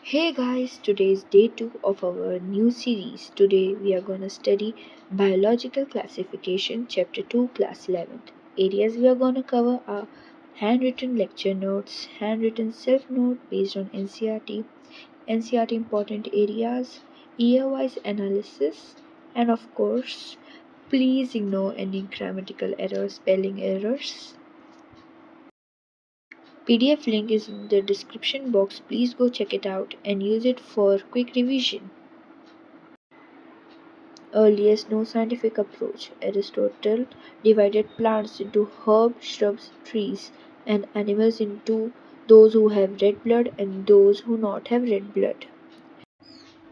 Hey guys, today is day 2 of our new series. Today we are going to study Biological Classification, Chapter 2, Class 11th. Areas we are going to cover are handwritten lecture notes, handwritten self note based on NCERT important areas, year-wise analysis, and of course, please ignore any grammatical errors, spelling errors. PDF link is in the description box. Please go check it out and use it for quick revision. Earliest known scientific approach. Aristotle divided plants into herbs, shrubs, trees, and animals into those who have red blood and those who not have red blood.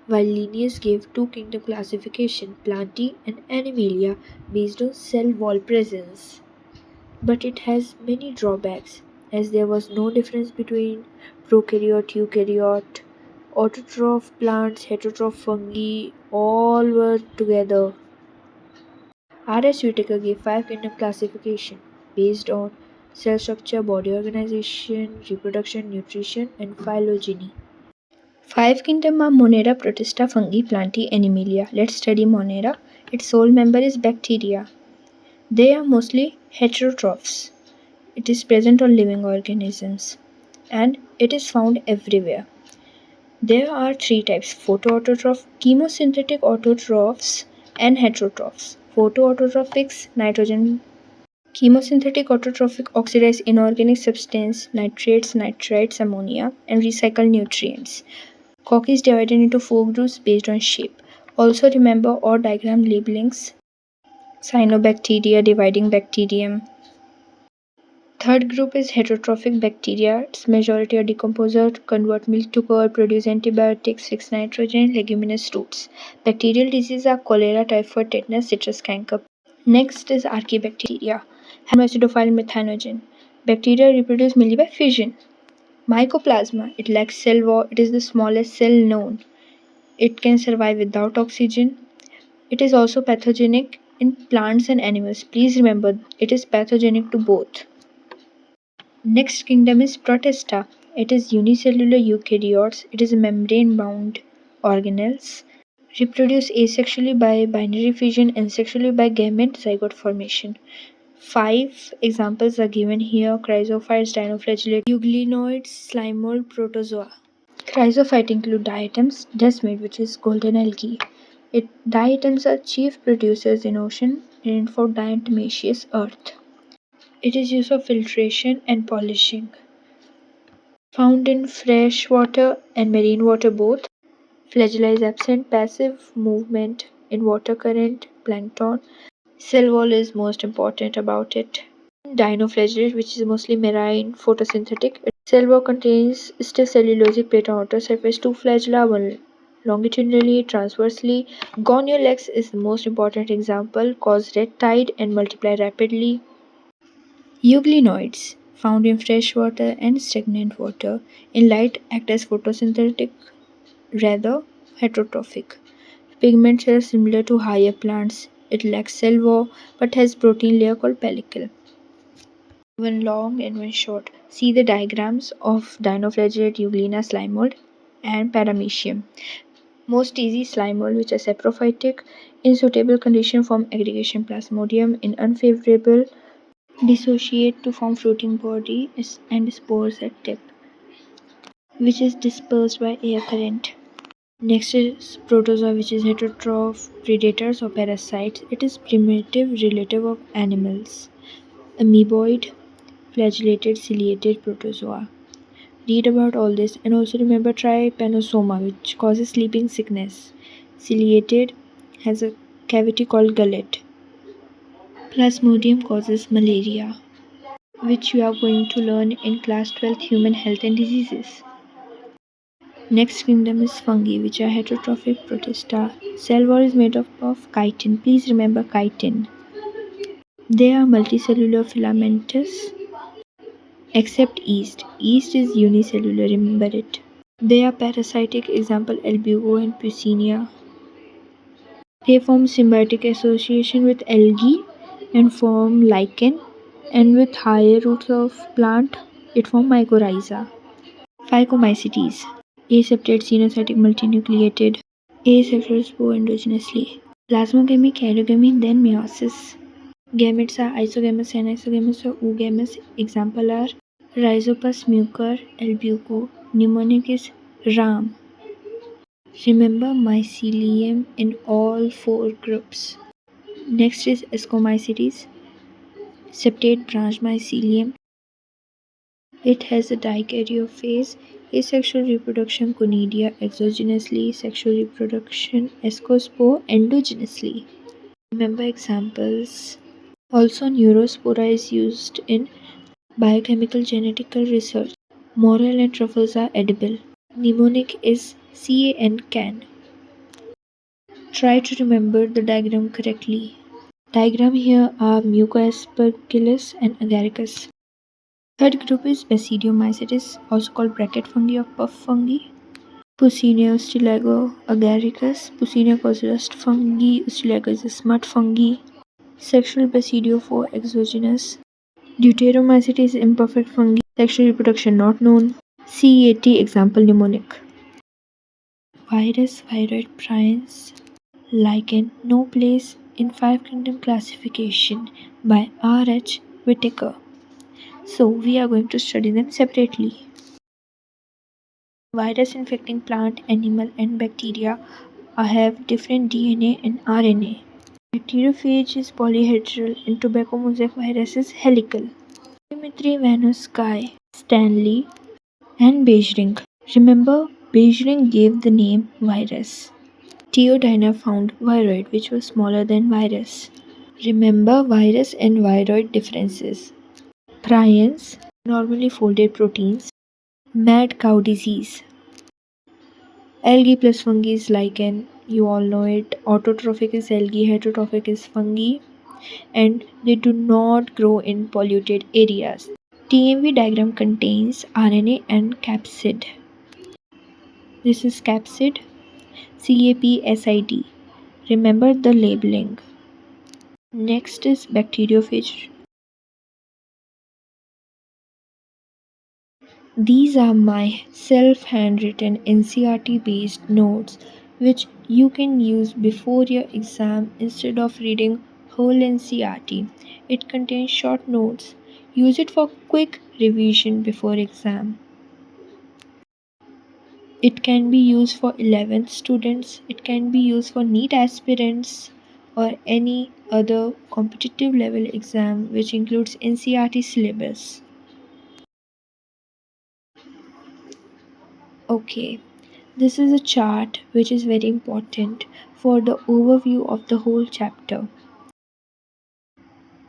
While Linnaeus gave two kingdom classification, Plantae and Animalia, based on cell wall presence. But it has many drawbacks, as there was no difference between prokaryote, eukaryote, autotroph plants, heterotroph fungi, all were together. R.S. Whitaker gave five kingdom classification based on cell structure, body organization, reproduction, nutrition, and phylogeny. Five kingdom are Monera, Protista, Fungi, Plantae, Animalia. Let's study Monera. Its sole member is bacteria. They are mostly heterotrophs. It is present on living organisms and it is found everywhere. There are three types: photoautotroph, chemosynthetic autotrophs, and heterotrophs. Photoautotrophics, nitrogen. Chemosynthetic autotrophic oxidize inorganic substance, nitrates, nitrites, ammonia, and recycle nutrients. Cock is divided into four groups based on shape. Also remember or diagram labelings. Cyanobacteria, dividing bacterium. Third group is heterotrophic bacteria. Its majority are decomposer, convert milk to curd, produce antibiotics, fix nitrogen, leguminous roots. Bacterial diseases are cholera, typhoid, tetanus, citrus canker. Next is archaebacteria. Hermacidophile methanogen. Bacteria reproduce mainly by fission. Mycoplasma. It lacks cell wall. It is the smallest cell known. It can survive without oxygen. It is also pathogenic in plants and animals. Please remember, it is pathogenic to both. Next kingdom is Protista. It is unicellular eukaryotes. It is membrane-bound organelles. Reproduce asexually by binary fission and sexually by gamete-zygote formation. Five examples are given here: chrysophytes, dinoflagellates, euglenoids, slime mold, protozoa. Chrysophytes include diatoms, desmid, which is golden algae. Diatoms are chief producers in ocean and for diatomaceous earth. It is used for filtration and polishing. Found in fresh water and marine water both. Flagella is absent. Passive movement in water current, plankton. Cell wall is most important about it. Dinoflagellate, which is mostly marine, photosynthetic. Cell wall contains stiff cellulosic plate on outer surface, two flagella, one longitudinally, transversely. Goniolax is the most important example, cause red tide and multiply rapidly. Euglenoids, found in fresh water and stagnant water. In light, act as photosynthetic, rather heterotrophic. Pigments are similar to higher plants. It lacks cell wall but has protein layer called pellicle. One long and one short. See the diagrams of dinoflagellate, euglena, slime mold, and paramecium. Most easy slime mold, which are saprophytic. In suitable condition form aggregation plasmodium. In unfavorable, dissociate to form fruiting body and spores at tip, which is dispersed by air current. Next is protozoa, which is heterotroph predators or parasites. It is primitive relative of animals. Amoeboid, flagellated, ciliated protozoa. Read about all this and also remember trypanosoma, which causes sleeping sickness. Ciliated has a cavity called gullet. Plasmodium causes malaria, which you are going to learn in class 12 human health and diseases. Next kingdom is fungi, which are heterotrophic protista. Cell wall is made up of chitin. Please remember chitin. They are multicellular filamentous except yeast. Yeast is unicellular, remember it. They are parasitic, example albugo and Puccinia. They form symbiotic association with algae and form lichen, and with higher roots of plant it form mycorrhiza. Phycomycetes. Aseptate xenocytic multinucleated. Asexual spore endogenously. Plasmogamy, karyogymy, then meiosis. Gametes are isogamous, anisogamous, or oogamous. Example are Rhizopus, Mucor, Albuco. Mnemonic is RAM. Remember mycelium in all four groups. Next is Ascomycetes, septate branch mycelium. It has a dikaryophase, asexual reproduction conidia exogenously, sexual reproduction ascospore endogenously. Remember examples. Also, neurospora is used in biochemical genetical research. Morel and truffles are edible. Mnemonic is CAN. Try to remember the diagram correctly. Diagram here are Mucoaspergillus and Agaricus. Third group is Basidiomycetes, also called bracket fungi or puff fungi. Puccinia styligo agaricus, Puccinia causurust fungi, styligo is a smut fungi. Sexual basidiophore exogenous. Deuteromycetes imperfect fungi, sexual reproduction not known. CAT example mnemonic. Virus, viroid, prions, lichen, no place in five kingdom classification by R.H. Whitaker. So we are going to study them separately. Virus infecting plant, animal, and bacteria have different DNA and RNA. Bacteriophage is polyhedral and tobacco mosaic virus is helical. Dimitri Vanosky, Stanley, and Beijing. Remember, Beijing gave the name virus. Theodina found viroid, which was smaller than virus. Remember virus and viroid differences. Prions, normally folded proteins. Mad cow disease. Algae plus fungi is lichen. You all know it. Autotrophic is algae, heterotrophic is fungi, and they do not grow in polluted areas. TMV diagram contains RNA and capsid. This is capsid, CAPSID. Remember the labeling. Next is bacteriophage. These are my self-handwritten NCERT based notes which you can use before your exam instead of reading whole NCERT. It contains short notes. Use it for quick revision before exam. It can be used for 11th students, it can be used for NEET aspirants or any other competitive level exam which includes NCERT syllabus. Okay, this is a chart which is very important for the overview of the whole chapter.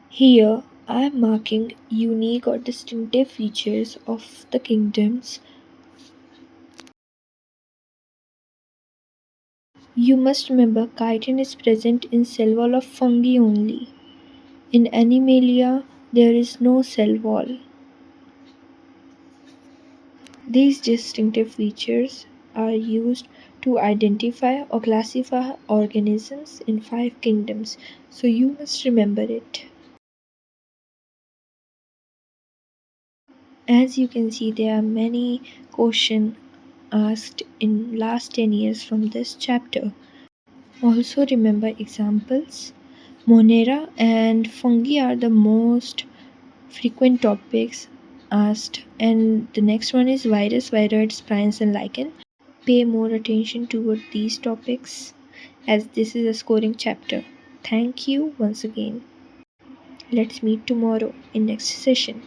Here I am marking unique or distinctive features of the kingdoms. You must remember chitin is present in cell wall of fungi only. In Animalia, there is no cell wall. These distinctive features are used to identify or classify organisms in five kingdoms, so you must remember it. As you can see, there are many questions asked in last 10 years from this chapter. Also remember examples. Monera and fungi are the most frequent topics asked, and the next one is virus, viroids, prions, and lichen. Pay more attention toward these topics as this is a scoring chapter. Thank you once again. Let's meet tomorrow in next session.